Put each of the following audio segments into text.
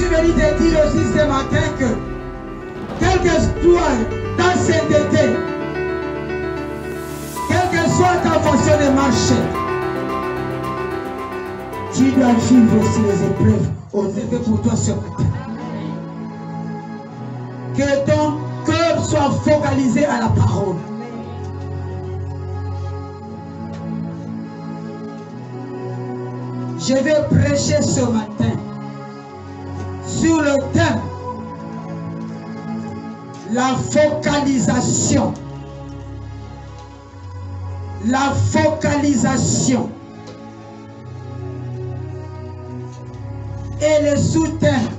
suis venu te dire aussi ce matin que, quel que soit ta sainteté, quelle que soit ta façon de marcher, tu dois vivre aussi les épreuves. On est fait pour toi ce matin. Que ton cœur soit focalisé à la parole. Je vais prêcher ce matin sur le thème la focalisation. La focalisation. Et le sous-thème,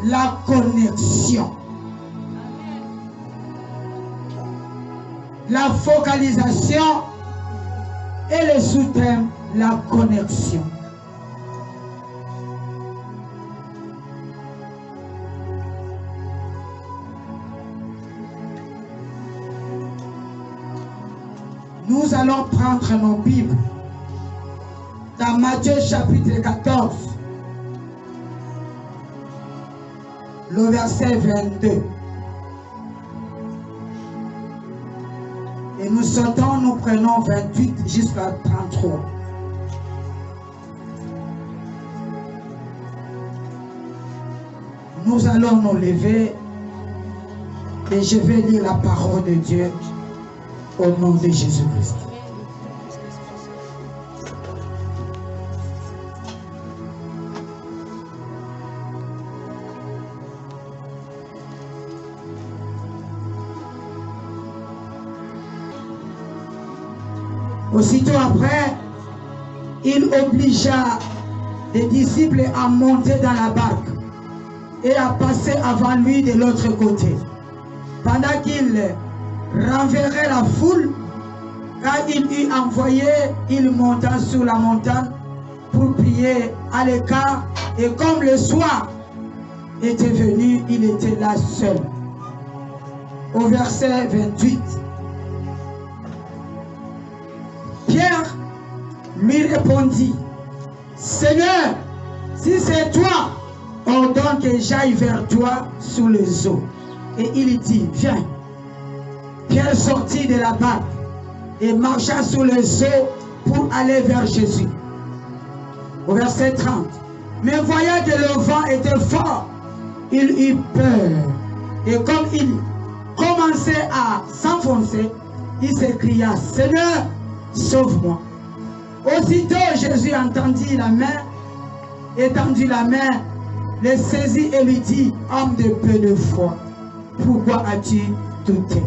la connexion. La focalisation et le sous-thème, la connexion. Nous allons prendre nos Bibles dans Matthieu chapitre 14, le verset 22. Et nous sautons, nous prenons 28 jusqu'à 33. Nous allons nous lever et je vais lire la parole de Dieu au nom de Jésus-Christ. Aussitôt après, il obligea les disciples à monter dans la barque et à passer avant lui de l'autre côté. Pendant qu'il renverrait la foule, quand il eut envoyé, il monta sur la montagne pour prier à l'écart. Et comme le soir était venu, il était là seul. Au verset 28. Pierre lui répondit, Seigneur, si c'est toi, ordonne que j'aille vers toi sous les eaux. Et il dit, viens. Pierre sortit de la barque et marcha sous les eaux pour aller vers Jésus. Au verset 30. Mais voyant que le vent était fort, il eut peur. Et comme il commençait à s'enfoncer, il s'écria, Seigneur, sauve-moi. Aussitôt Jésus entendit la main, étendit la main, le saisit et lui dit, homme de peu de foi, pourquoi as-tu douté?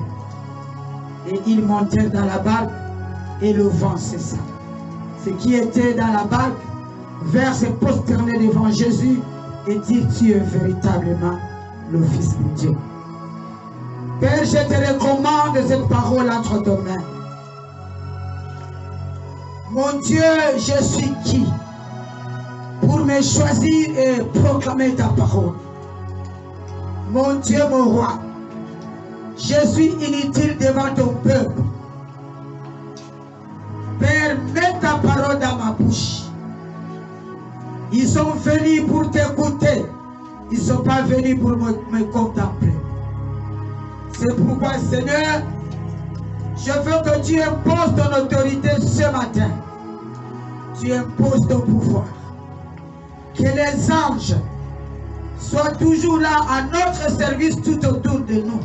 Et ils montèrent dans la barque et le vent cessa. Ce qui était dans la barque vers se prosterner devant Jésus et dire, tu es véritablement le Fils de Dieu. Père, je te recommande cette parole entre tes mains. Mon Dieu, je suis qui pour me choisir et proclamer ta parole? Mon Dieu, mon roi, je suis inutile devant ton peuple. Père, mets ta parole dans ma bouche. Ils sont venus pour t'écouter. Ils ne sont pas venus pour me contempler. C'est pourquoi, Seigneur, je veux que tu imposes ton autorité ce matin. Tu imposes ton pouvoir. Que les anges soient toujours là à notre service tout autour de nous.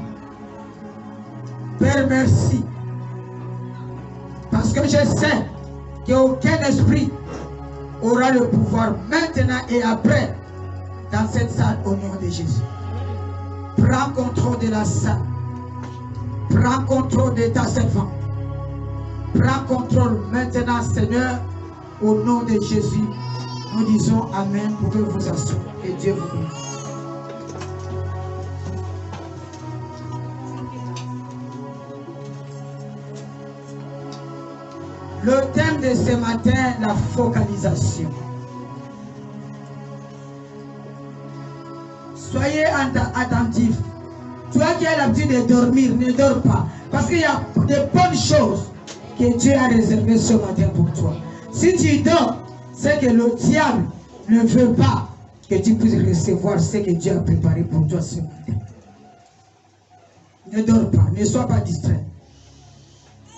Père, merci. Parce que je sais qu'aucun esprit aura le pouvoir maintenant et après dans cette salle au nom de Jésus. Prends contrôle de la salle. Prends contrôle de ta servante. Prends contrôle maintenant, Seigneur, au nom de Jésus. Nous disons Amen. Vous pouvez vous asseoir. Que Dieu vous bénisse. Le thème de ce matin, la focalisation. Soyez attentifs. Toi qui as l'habitude de dormir, ne dors pas. Parce qu'il y a de bonnes choses que Dieu a réservées ce matin pour toi. Si tu dors, c'est que le diable ne veut pas que tu puisses recevoir ce que Dieu a préparé pour toi ce matin. Ne dors pas, ne sois pas distrait.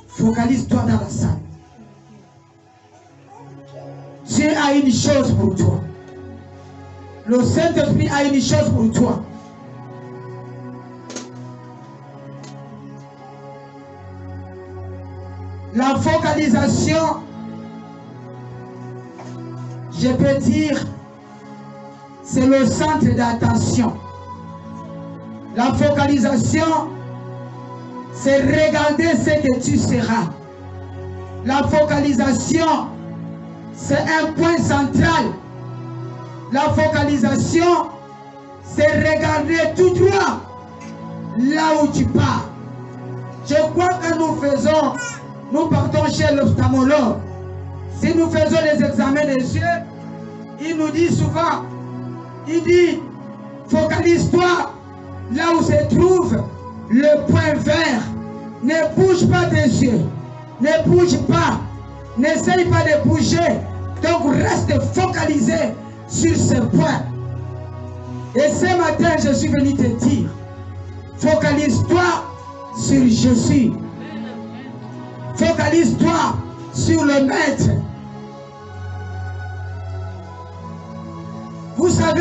Focalise-toi dans la salle. Dieu a une chose pour toi. Le Saint-Esprit a une chose pour toi. La focalisation, je peux dire, c'est le centre d'attention. La focalisation, c'est regarder ce que tu seras. La focalisation, c'est un point central. La focalisation, c'est regarder tout droit là où tu pars. Je crois que nous partons chez l'ophtalmologue. Si nous faisons les examens des yeux, il nous dit souvent, il dit, focalise-toi là où se trouve le point vert. Ne bouge pas tes yeux. Ne bouge pas. N'essaye pas de bouger. Donc reste focalisé sur ce point. Et ce matin, je suis venu te dire, focalise-toi sur Jésus. Focalise-toi sur le Maître. Vous savez,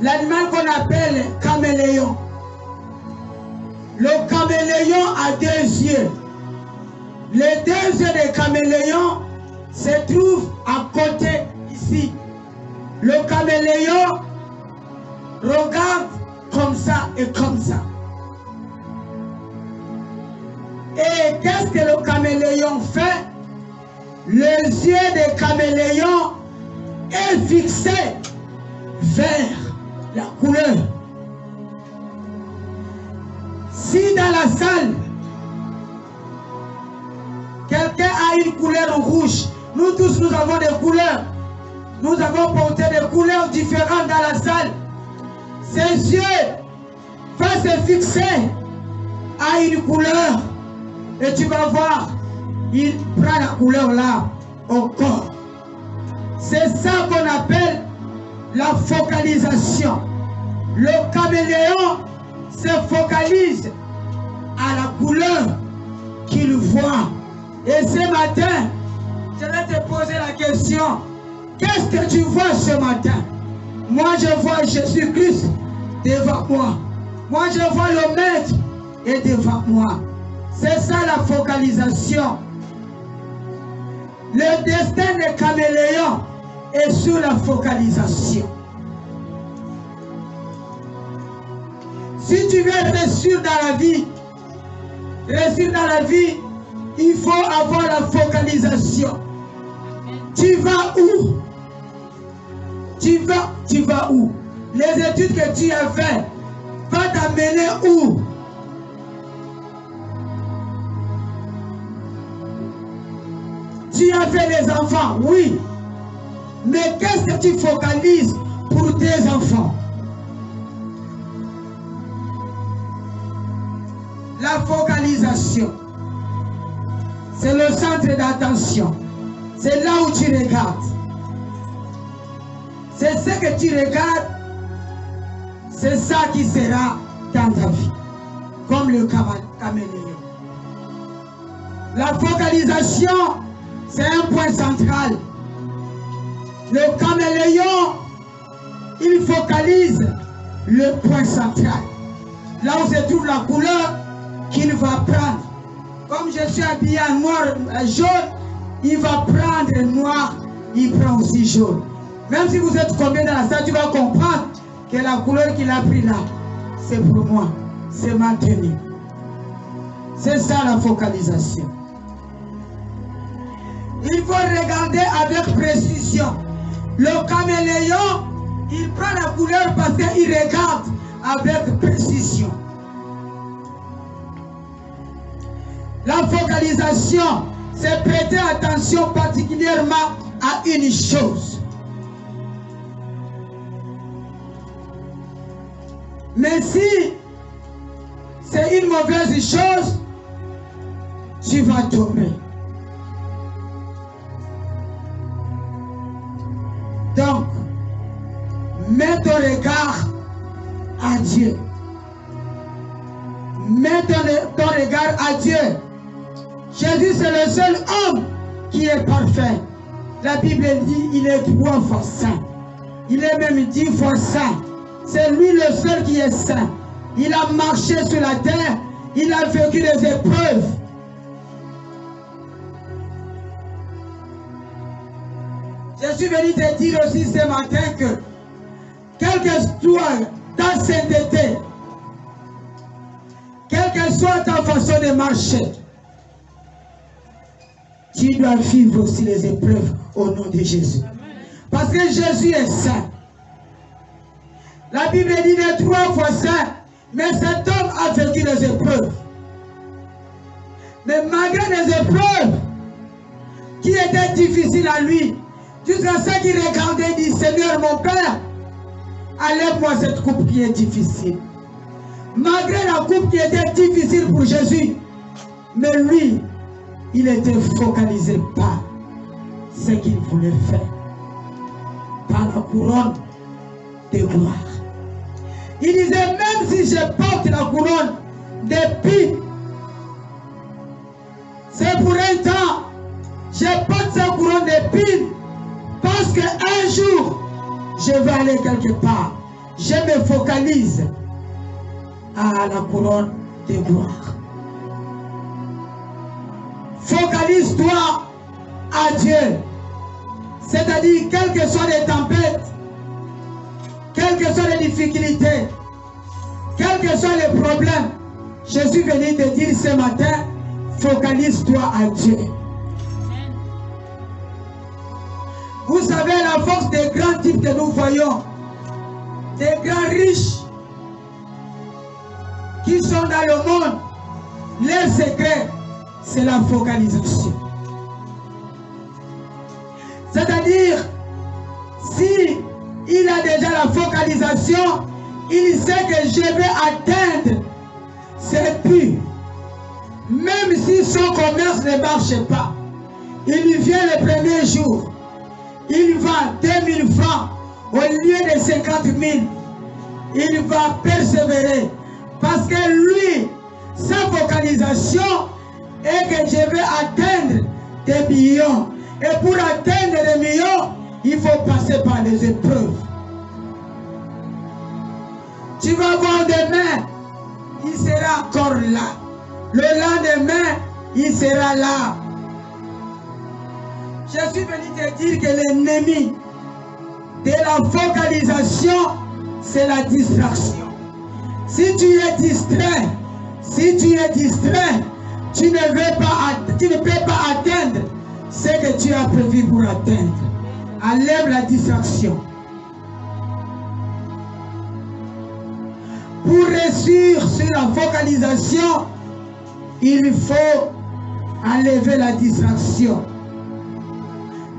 l'animal qu'on appelle caméléon. Le caméléon a deux yeux. Les deux yeux des caméléons se trouvent à côté ici. Le caméléon regarde comme ça et comme ça. Et qu'est-ce que le caméléon fait? Les yeux des caméléons est fixé vers la couleur. Si dans la salle, quelqu'un a une couleur rouge, nous tous nous avons des couleurs. Nous avons porté des couleurs différentes dans la salle. Ses yeux vont se fixer à une couleur. Et tu vas voir, il prend la couleur là au corps. C'est ça qu'on appelle la focalisation. Le caméléon se focalise à la couleur qu'il voit. Et ce matin, je vais te poser la question. Qu'est-ce que tu vois ce matin? Moi, je vois Jésus-Christ devant moi. Moi, je vois le Maître est devant moi. C'est ça la focalisation. Le destin des caméléons est sur la focalisation. Si tu veux réussir dans la vie, il faut avoir la focalisation. Tu vas où? Tu vas où? Les études que tu as faites vont t'amener où? Tu as fait les enfants, oui. Mais qu'est-ce que tu focalises pour tes enfants? La focalisation, c'est le centre d'attention. C'est là où tu regardes. C'est ce que tu regardes, c'est ça qui sera dans ta vie. Comme le caméléon. La focalisation, c'est un point central. Le caméléon, il focalise le point central. Là où se trouve la couleur qu'il va prendre. Comme je suis habillé en noir, jaune, il va prendre noir, il prend aussi jaune. Même si vous êtes combien dans la salle, tu vas comprendre que la couleur qu'il a pris là, c'est pour moi, c'est maintenu. C'est ça la focalisation. Il faut regarder avec précision. Le caméléon, il prend la couleur parce qu'il regarde avec précision. La focalisation, c'est prêter attention particulièrement à une chose. Mais si c'est une mauvaise chose, tu vas tomber. Donc, mets ton regard à Dieu. Mets ton regard à Dieu. Jésus, c'est le seul homme qui est parfait. La Bible dit il est 3 fois saint. Il est même 10 fois saint. C'est lui le seul qui est saint. Il a marché sur la terre. Il a vécu des épreuves. Je suis venu te dire aussi ce matin que quelle que soit ta sainteté, quelle que soit ta façon de marcher, tu dois vivre aussi les épreuves au nom de Jésus. Parce que Jésus est saint. La Bible dit il est 3 fois saint, mais cet homme a vécu les épreuves. Mais malgré les épreuves qui étaient difficiles à lui, jusqu'à ce qu'il regardait et dit, Seigneur mon Père, enlève-moi cette coupe qui est difficile. Malgré la coupe qui était difficile pour Jésus, mais lui, il était focalisé par ce qu'il voulait faire, par la couronne de gloire. Il disait, même si je porte la couronne d'épines, c'est pour un temps, je porte cette couronne d'épines, parce qu'un jour, je vais aller quelque part. Je me focalise à la couronne de gloire. Focalise-toi à Dieu. C'est-à-dire, quelles que soient les tempêtes, quelles que soient les difficultés, quels que soient les problèmes, je suis venu te dire ce matin, focalise-toi à Dieu. Vous savez la force des grands types que nous voyons, des grands riches qui sont dans le monde, leur secret, c'est la focalisation. C'est-à-dire, si il a déjà la focalisation, il sait que je vais atteindre ses buts. Même si son commerce ne marche pas, il vient le premier jour, il vend 2000 francs au lieu de 50 000. Il va persévérer parce que lui, sa focalisation est que je vais atteindre des millions. Et pour atteindre des millions, il faut passer par les épreuves. Tu vas voir demain, il sera encore là. Le lendemain, il sera là. Je suis venu te dire que l'ennemi de la focalisation, c'est la distraction. Si tu es distrait, tu ne peux pas atteindre ce que tu as prévu pour atteindre. Enlève la distraction. Pour réussir sur la focalisation, il faut enlever la distraction.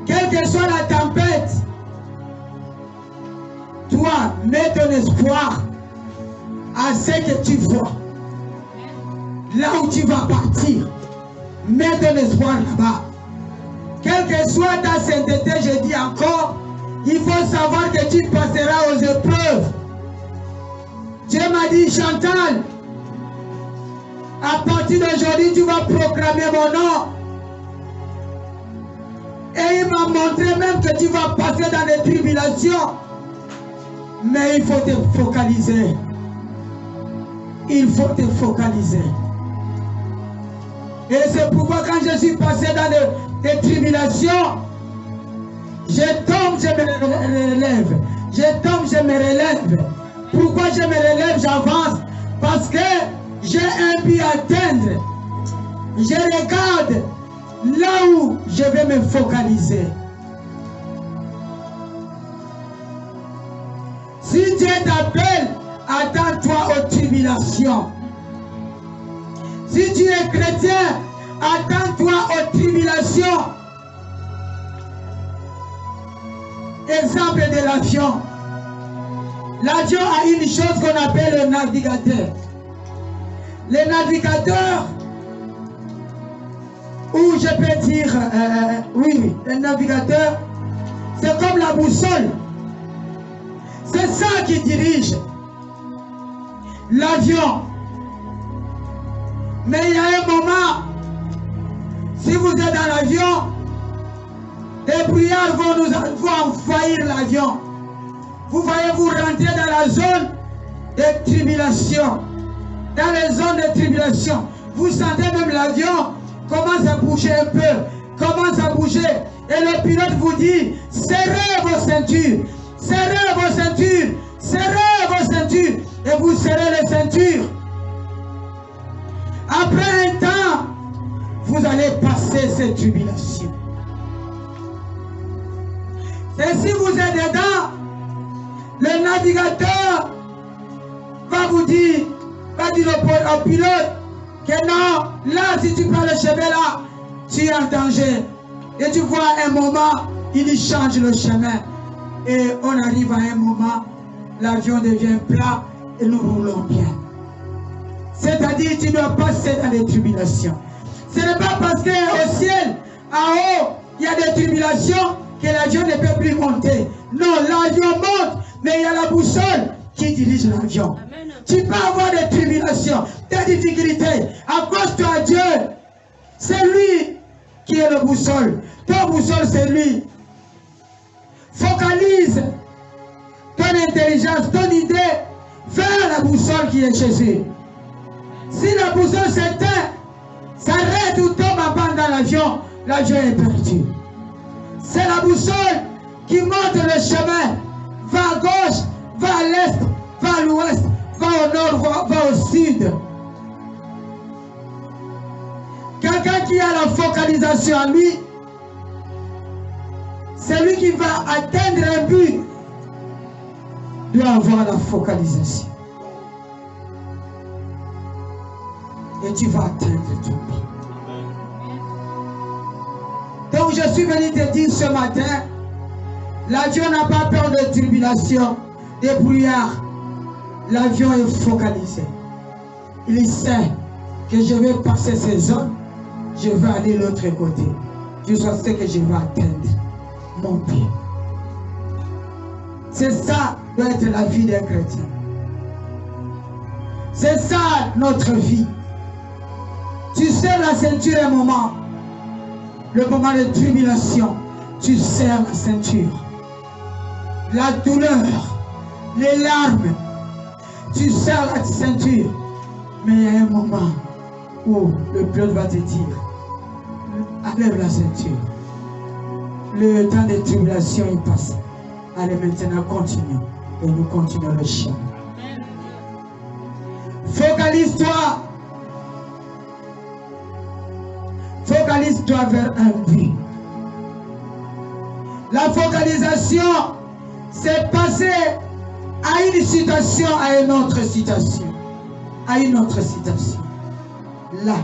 Quelle que soit la tempête, toi, mets ton espoir à ce que tu vois. Là où tu vas partir, mets ton espoir là-bas. Quelle que soit ta sainteté, je dis encore, il faut savoir que tu passeras aux épreuves. Dieu m'a dit, Chantal, à partir d'aujourd'hui, tu vas proclamer mon nom. Et il m'a montré même que tu vas passer dans les tribulations. Mais il faut te focaliser. Il faut te focaliser. Et c'est pourquoi quand je suis passé dans des tribulations, je tombe, je me relève. Je tombe, je me relève. Pourquoi je me relève, j'avance? Parce que j'ai un but à atteindre. Je regarde là où je vais me focaliser. Si Dieu t'appelle, attends-toi aux tribulations. Si tu es chrétien, attends-toi aux tribulations. Exemple de l'avion. L'avion a une chose qu'on appelle le navigateur. Le navigateur, ou je peux dire, oui, le navigateur, C'est comme la boussole. C'est ça qui dirige l'avion. Mais il y a un moment, si vous êtes dans l'avion, les brouillards vont envahir l'avion. Vous voyez, vous rentrez dans la zone de tribulation. Dans les zones de tribulation, vous sentez même l'avion commence à bouger un peu, commence à bouger. Et le pilote vous dit, serrez vos ceintures, serrez vos ceintures, serrez vos ceintures. Et vous serrez les ceintures. Après un temps, vous allez passer cette tribulation. Et si vous êtes dedans, le navigateur va vous dire, va dire au pilote que non, là si tu prends le chemin là, tu es en danger. Et tu vois un moment, il change le chemin. Et on arrive à un moment, l'avion devient plat et nous roulons bien. C'est-à-dire tu dois passer dans les tribulations. Ce n'est pas parce qu'au ciel, en haut, il y a des tribulations que l'avion ne peut plus monter. Non, l'avion monte, mais il y a la boussole qui dirige l'avion. Tu peux avoir des tribulations, des difficultés. Accroche-toi à Dieu. C'est lui qui est le boussole. Ton boussole, c'est lui. Focalise ton intelligence, ton idée vers la boussole qui est Jésus. Si la boussole s'éteint, s'arrête ou tombe en panne dans l'avion, l'avion est perdu. C'est la boussole qui montre le chemin. Va à gauche, va à l'est, va à l'ouest, va au nord, va au sud. Quelqu'un qui a la focalisation en lui, c'est lui qui va atteindre un but, doit avoir la focalisation. Et tu vas atteindre ton but. Donc je suis venu te dire ce matin, l'avion n'a pas peur de tribulation, de brouillard. L'avion est focalisé. Il sait que je vais passer ces zones, je vais aller de l'autre côté. Jusqu'à ce que je vais atteindre mon but. C'est ça doit être la vie d'un chrétien. C'est ça notre vie. Tu serres la ceinture un moment. Le moment de tribulation, tu serres la ceinture. La douleur, les larmes, tu serres la ceinture. Mais il y a un moment où le pilote va te dire, enlève la ceinture. Le temps de tribulation est passé. Allez, maintenant continuons. Et nous continuons le chemin. Focalise-toi. Focalise-toi vers un but. La focalisation, c'est passer à une situation, à une autre situation. À une autre situation. Là,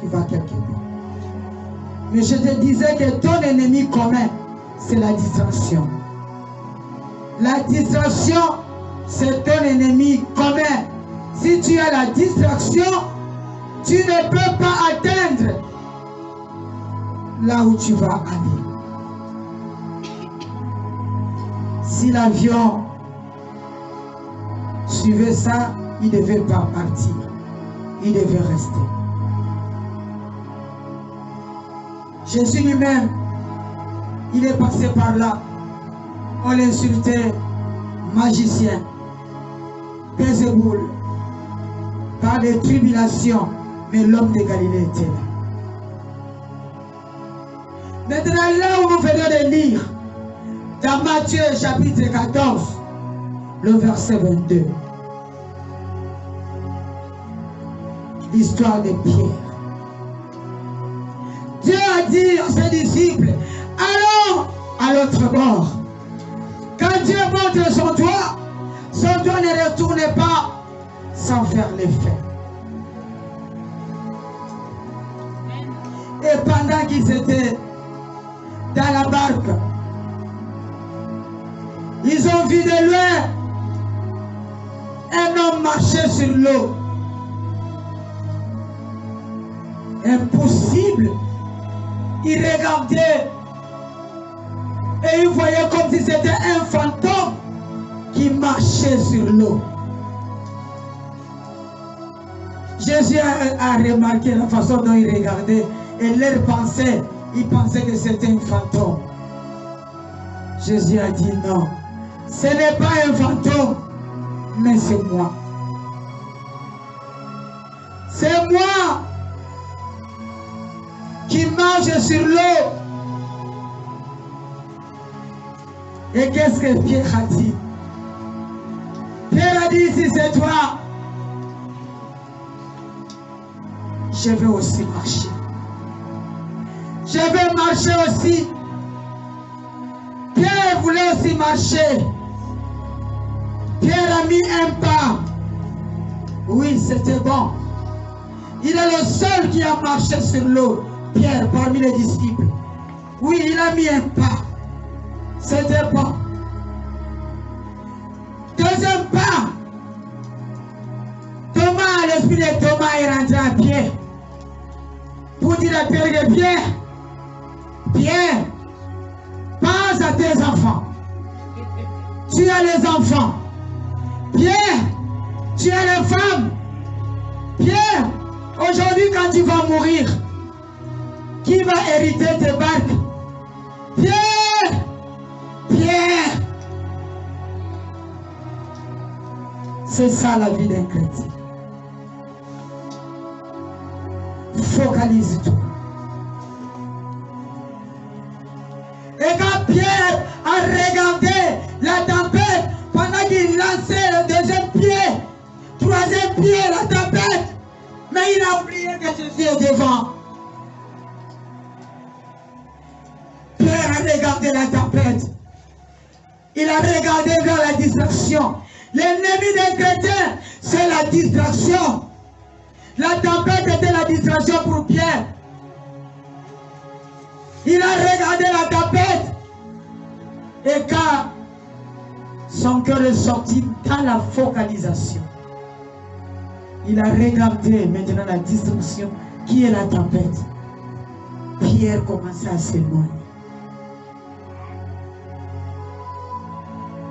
tu vas quelque part. Mais je te disais que ton ennemi commun, c'est la distraction. La distraction, c'est ton ennemi commun. Si tu as la distraction, tu ne peux pas atteindre là où tu vas aller. Si l'avion suivait ça, il ne devait pas partir. Il devait rester. Jésus lui-même, il est passé par là. On l'insultait, magicien, Bézéboul, par les tribulations, mais l'homme de Galilée était là. Maintenant, là où nous venons de lire, dans Matthieu chapitre 14, le verset 22, l'histoire de Pierre. Dieu a dit à ses disciples, allons à l'autre bord. Quand Dieu montre son doigt ne retourne pas sans faire l'effet. Et pendant qu'ils étaient dans la barque, ils ont vu de loin un homme marcher sur l'eau. Impossible. Il regardait et il voyait comme si c'était un fantôme qui marchait sur l'eau. Jésus a remarqué la façon dont il regardait et leur pensée, il pensait que c'était un fantôme. Jésus a dit non, ce n'est pas un fantôme, mais c'est moi. C'est moi qui marche sur l'eau. Et qu'est-ce que Pierre a dit? Pierre a dit, si c'est toi, je vais aussi marcher. Je vais marcher aussi. Pierre voulait aussi marcher. Pierre a mis un pas. Oui, c'était bon. Il est le seul qui a marché sur l'eau. Pierre, parmi les disciples. Oui, il a mis un pas. C'était bon. Deuxième pas. Thomas, l'esprit de Thomas est rentré à Pierre. Pour dire à Pierre que Pierre, pense à tes enfants. Tu as les enfants. Pierre, tu as les femmes. Pierre, aujourd'hui quand tu vas mourir, qui va hériter tes barques? Pierre, Pierre. C'est ça la vie d'un chrétien. Focalise-toi. Et quand Pierre a regardé la tempête, pendant qu'il lançait le deuxième pied, troisième pied, la tempête, mais il a oublié que Jésus est devant. Pierre a regardé la tempête. Il a regardé vers la distraction. L'ennemi des chrétiens, c'est la distraction. La tempête était la distraction pour Pierre. Il a regardé la tempête. Et quand son cœur est sorti dans la focalisation, il a regardé maintenant la distraction qui est la tempête. Pierre commençait à se noyer.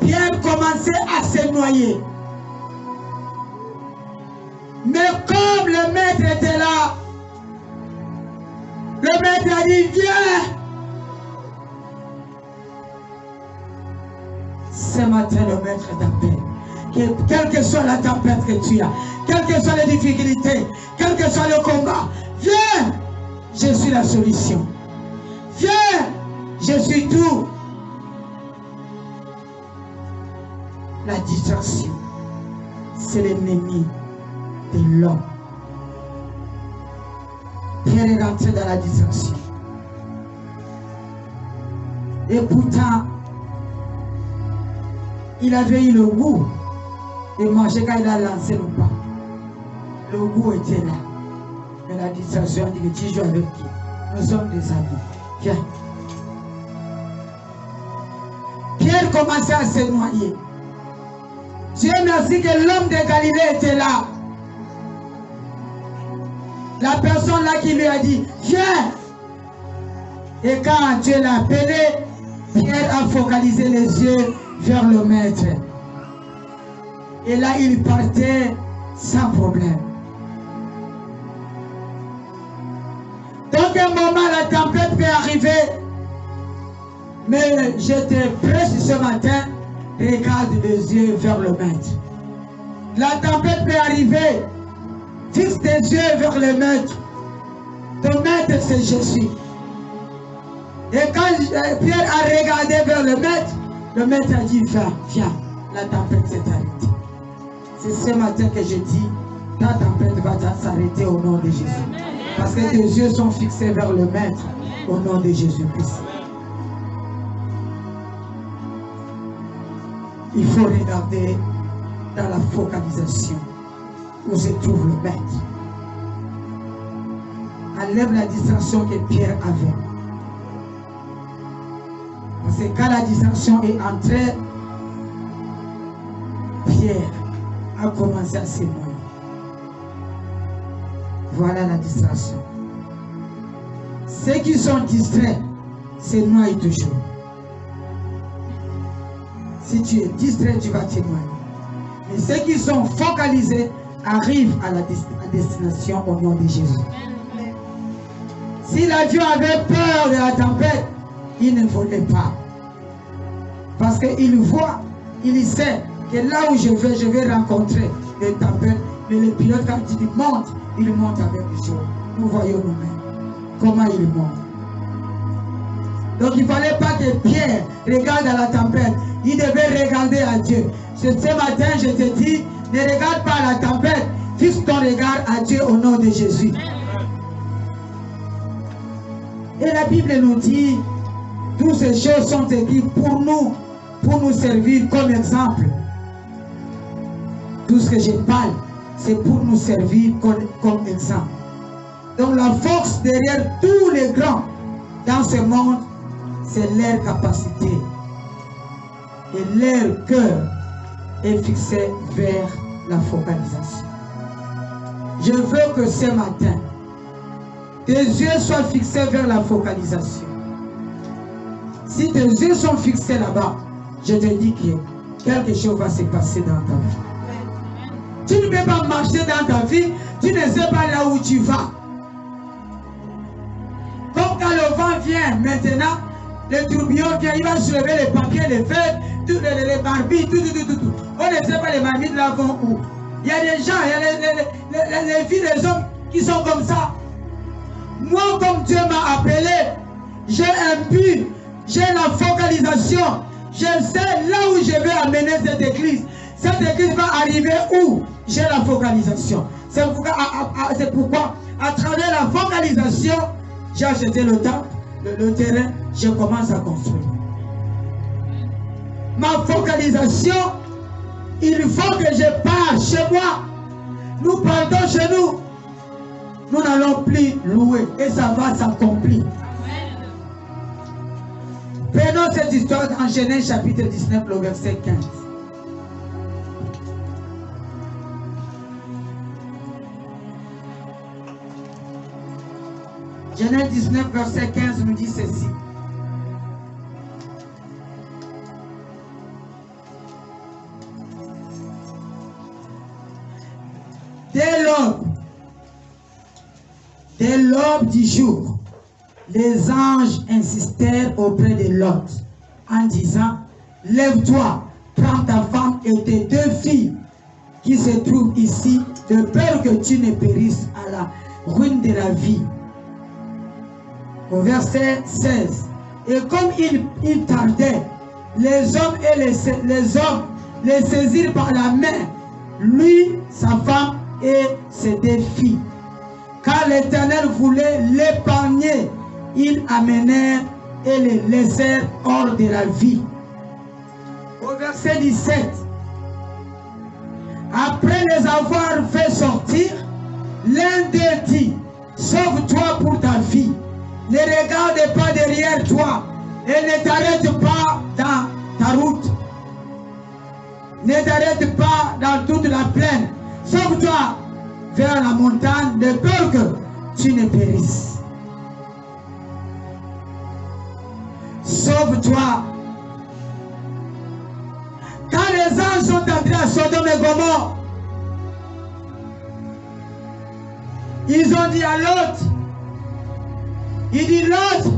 Pierre commençait à se noyer. Mais comme le maître était là, le maître a dit, viens. Ce matin, le maître t'appelle. Quelle que soit la tempête que tu as, quelles que soient les difficultés, quel que soit le combat, viens. Je suis la solution. Viens. Je suis tout. La distraction, c'est l'ennemi de l'homme. Pierre est rentré dans la distraction. Et pourtant, il avait eu le goût de manger quand il a lancé le pas. Le goût était là. Mais la distraction dit que tu joues avec qui? Nous sommes des amis. Viens. Pierre commençait à se noyer. Dieu merci que l'homme de Galilée était là. La personne là qui lui a dit, viens. Et quand Dieu l'a appelé, Pierre a focalisé les yeux vers le maître. Et là, il partait sans problème. Donc, à un moment, la tempête peut arriver. Mais j'étais prêt ce matin. Regarde les yeux vers le maître. La tempête peut arriver. Fixe tes yeux vers le maître. Ton maître, c'est Jésus. Et quand Pierre a regardé vers le maître a dit, viens, viens. La tempête s'est arrêtée. C'est ce matin que je dis, ta tempête va s'arrêter au nom de Jésus. Parce que tes yeux sont fixés vers le maître au nom de Jésus-Christ. Il faut regarder dans la focalisation où se trouve le maître. Enlève la distraction que Pierre avait. Parce que quand la distraction est entrée, Pierre a commencé à se noyer. Voilà la distraction. Ceux qui sont distraits se noient toujours. Si tu es distrait, tu vas t'éloigner. Mais ceux qui sont focalisés arrivent à la destination au nom de Jésus. Si l'avion avait peur de la tempête, il ne volait pas. Parce qu'il voit, il sait que là où je vais rencontrer des tempêtes. Mais le pilote, quand il monte avec les choses. Nous voyons nous-mêmes comment il monte. Donc il ne fallait pas que Pierre regarde à la tempête. Il devait regarder à Dieu. Ce matin, je te dis, ne regarde pas à la tempête. Fixe ton regard à Dieu au nom de Jésus. Et la Bible nous dit, toutes ces choses sont écrites pour nous servir comme exemple. Tout ce que je parle, c'est pour nous servir comme exemple. Donc la force derrière tous les grands dans ce monde, c'est leur capacité. Et leur cœur est fixé vers la focalisation. Je veux que ce matin, tes yeux soient fixés vers la focalisation. Si tes yeux sont fixés là-bas, je te dis que quelque chose va se passer dans ta vie. Tu ne peux pas marcher dans ta vie, tu ne sais pas là où tu vas. Comme quand le vent vient maintenant, le tourbillon vient, il va soulever les papiers, les feuilles, les barbilles, tout. On ne sait pas les marmites là vont où. Il y a des gens, il y a les filles, les hommes qui sont comme ça. Moi, comme Dieu m'a appelé, j'ai un but, j'ai la focalisation. Je sais là où je vais amener cette église. Cette église va arriver où? J'ai la focalisation. C'est pourquoi, à travers la focalisation, j'ai acheté le temple, le terrain, je commence à construire. Ma focalisation, il faut que je parte chez moi. Nous partons chez nous. Nous n'allons plus louer et ça va s'accomplir. Prenons cette histoire dans Genèse chapitre 19, le verset 15. Genèse 19, verset 15 nous dit ceci. Dès l'aube du jour, les anges insistèrent auprès de Lot en disant, lève-toi, prends ta femme et tes deux filles qui se trouvent ici, de peur que tu ne périsses à la ruine de la vie. Au verset 16, et comme il tardait, les hommes et les hommes les saisirent par la main, lui, sa femme et ses deux filles. Car l'Éternel voulait l'épargner, ils amenèrent et les laissèrent hors de la vie. Au verset 17, après les avoir fait sortir, l'un d'eux dit, sauve-toi pour ta vie, ne regarde pas derrière toi et ne t'arrête pas dans ta route. Ne t'arrête pas dans toute la plaine. Sauve-toi vers la montagne de peur que tu ne périsses. Sauve-toi. Quand les anges sont entrés à Sodome et Gomorrhe, ils ont dit à Lot, il dit, Lot,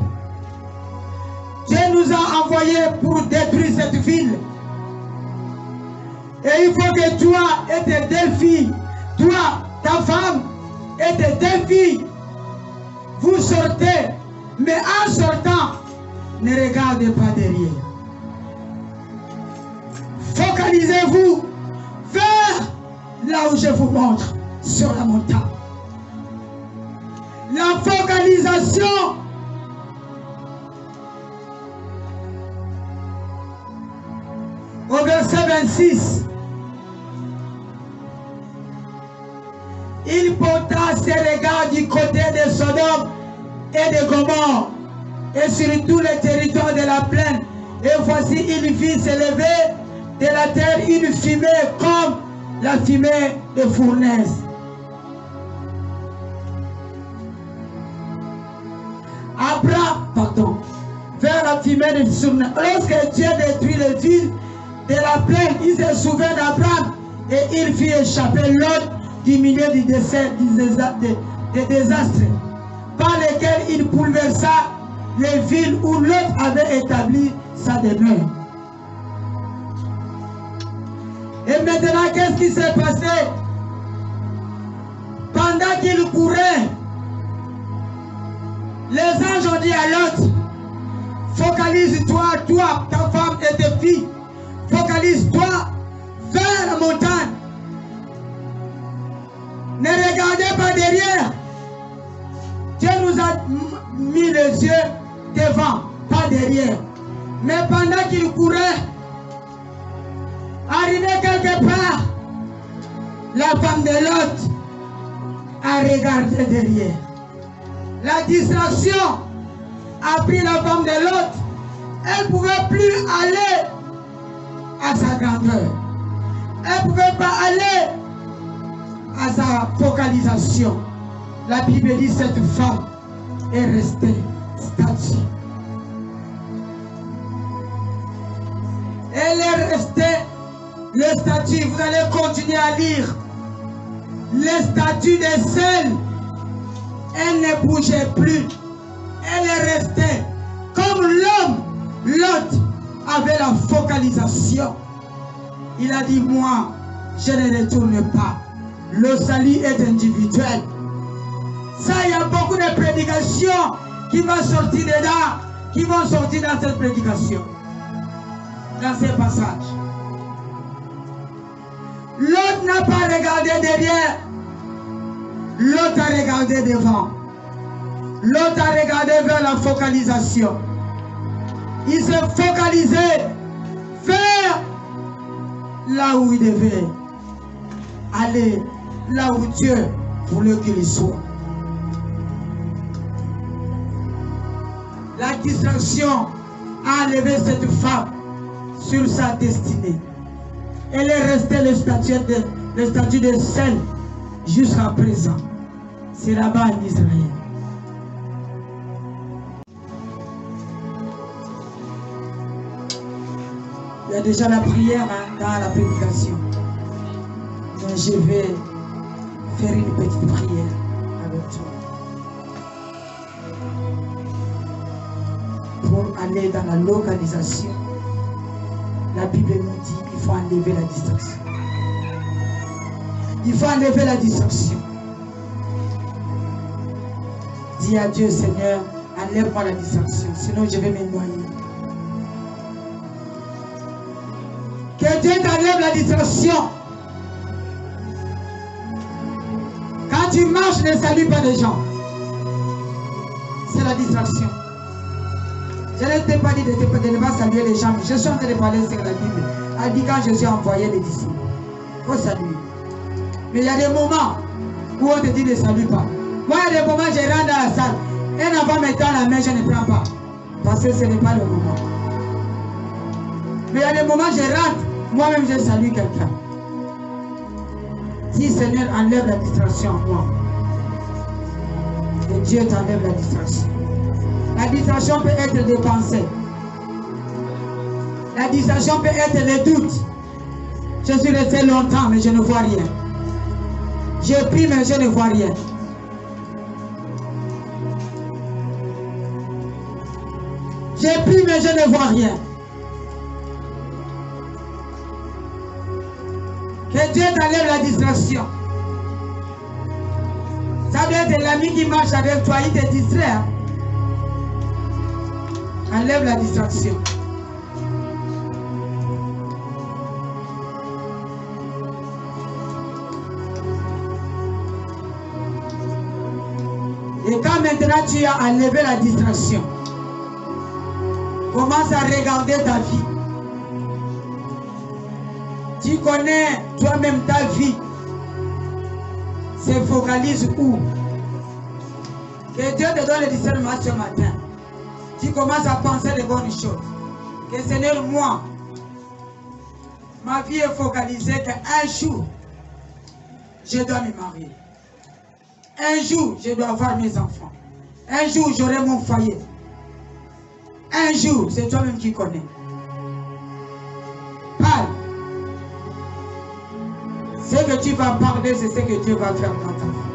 Dieu nous a envoyés pour détruire cette ville. Et il faut que toi et tes deux filles, toi, ta femme et tes deux filles, vous sortez. Mais en sortant, ne regardez pas derrière. Focalisez-vous vers là où je vous montre, sur la montagne. La focalisation. Au verset 26. Il porta ses regards du côté de Sodome et de Gomorrhe et sur tout le territoire de la plaine. Et voici, il vit s'élever de la terre une fumée comme la fumée de fournaise. Abraham, vers la fumée de fournaise. Lorsque Dieu détruit les villes de la plaine, il se souvint d'Abraham et il fit échapper Lot du milieu du désastre par lesquels il bouleversa les villes où Lot avait établi sa demeure. Et maintenant, qu'est-ce qui s'est passé? Pendant qu'il courait, les anges ont dit à Lot, focalise-toi, toi, ta femme et tes filles, focalise-toi vers la montagne. Ne regardez pas derrière. Dieu nous a mis les yeux devant, pas derrière. Mais pendant qu'il courait, arrivé quelque part, la femme de Lot a regardé derrière. La distraction a pris la femme de Lot. Elle ne pouvait plus aller à sa grandeur. Elle ne pouvait pas aller à sa focalisation. La Bible dit que cette femme est restée statue. Elle est restée le statut. Vous allez continuer à lire. Les statues des selles, elle ne bougeait plus. Elle est restée comme l'homme. Lot avait la focalisation. Il a dit, moi, je ne retourne pas. Le salut est individuel. Ça, il y a beaucoup de prédications qui vont sortir dedans, qui vont sortir dans cette prédication, dans ces passages. L'autre n'a pas regardé derrière. L'autre a regardé devant. L'autre a regardé vers la focalisation. Il s'est focalisé vers là où il devait aller, là où Dieu voulait qu'il soit. La distraction a enlevé cette femme sur sa destinée. Elle est restée le statut de sel jusqu'à présent. C'est là-bas en Israël. Il y a déjà la prière dans la prédication. Mais je vais faire une petite prière avec toi. Pour aller dans la localisation, la Bible nous dit qu'il faut enlever la distraction. Il faut enlever la distraction. Dis à Dieu, Seigneur, enlève-moi la distraction, sinon je vais me noyer. Que Dieu t'enlève la distraction. Quand tu marches, ne salue pas les gens. C'est la distraction. Je ne t'ai pas dit de ne pas saluer les gens. Je suis en train de parler sur la Bible. Elle dit quand Jésus a envoyé les disciples, il faut saluer. Mais il y a des moments où on te dit ne salue pas. Moi, il y a des moments où je rentre dans la salle. Un enfant me tend la main, je ne prends pas. Parce que ce n'est pas le moment. Mais il y a des moments où je rentre, moi-même je salue quelqu'un. Si Seigneur enlève la distraction en moi, et Dieu t'enlève la distraction. La distraction peut être des pensées. La distraction peut être les doutes. Je suis resté longtemps, mais je ne vois rien. J'ai pris, mais je ne vois rien. J'ai pris, mais je ne vois rien. Que Dieu t'enlève la distraction. Ça doit être l'ami qui marche avec toi, il te distrait. Hein? Enlève la distraction. Et quand maintenant tu as enlevé la distraction, commence à regarder ta vie. Tu connais toi-même ta vie. Se focalise où? Que Dieu te donne le discernement ce matin. Tu commences à penser les bonnes choses. Que Seigneur, moi, ma vie est focalisée qu'un jour, je dois me marier. Un jour, je dois avoir mes enfants. Un jour, j'aurai mon foyer. Un jour, c'est toi-même qui connais. Parle. Ce que tu vas parler, c'est ce que Dieu va faire dans ta vie.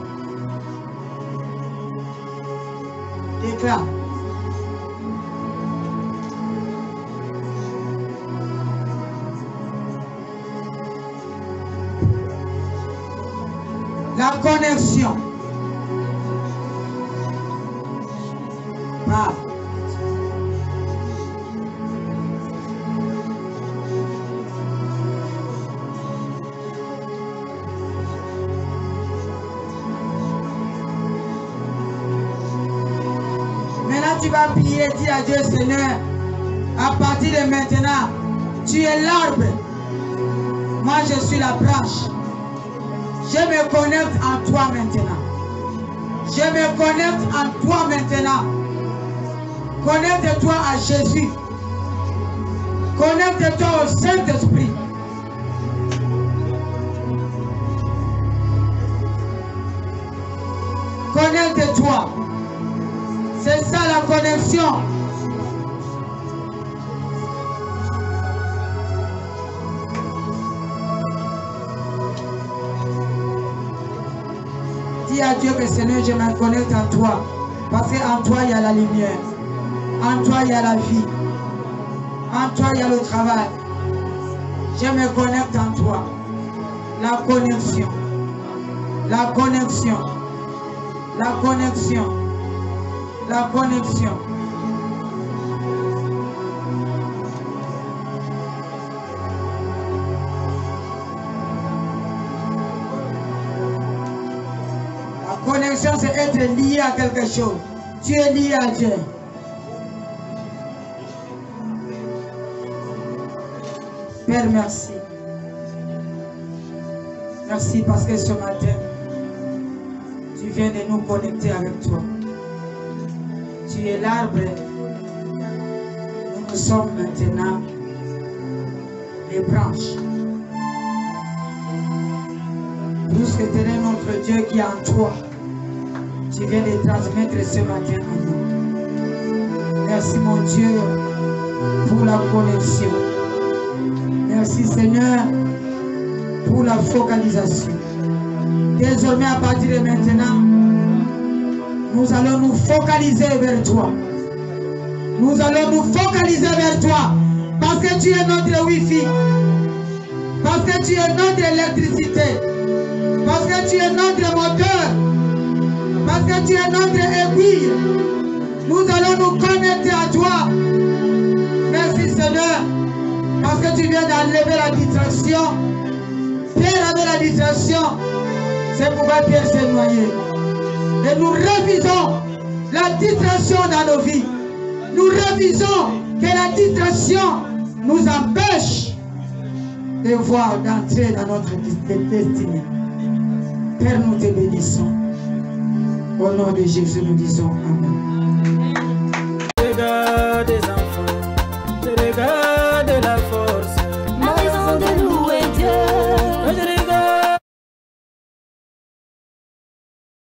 Déclare. La connexion. Parle. Maintenant, tu vas prier, dis à Dieu, Seigneur, à partir de maintenant, tu es l'arbre. Moi, je suis la branche. Je me connecte en toi maintenant. Je me connecte en toi maintenant. Connecte-toi à Jésus. Connecte-toi au Saint-Esprit. Connecte-toi. C'est ça la connexion. Dis à Dieu que Seigneur, je me connecte en toi. Parce qu'en toi, il y a la lumière. En toi, il y a la vie. En toi, il y a le travail. Je me connecte en toi. La connexion. La connexion. La connexion. La connexion. La connexion, c'est être lié à quelque chose. Tu es lié à Dieu. Père, merci. Merci parce que ce matin, tu viens de nous connecter avec toi. Tu es l'arbre. Nous sommes maintenant les branches. Puisque tu es notre Dieu qui est en toi, tu viens de transmettre ce matin à nous. Merci mon Dieu pour la connexion. Merci Seigneur pour la focalisation. Désormais à partir de maintenant, nous allons nous focaliser vers toi. Nous allons nous focaliser vers toi. Parce que tu es notre Wi-Fi. Parce que tu es notre électricité. Parce que tu es notre moteur. Parce que tu es notre aiguille. Nous allons nous connecter à toi. Merci Seigneur. Parce que tu viens d'enlever la distraction. Pierre avait la distraction. C'est pourquoi Pierre s'est noyé. Et nous refusons la distraction dans nos vies. Nous refusons que la distraction nous empêche de voir, d'entrer dans notre destinée. Père, nous te bénissons. Au nom de Jésus, nous disons Amen.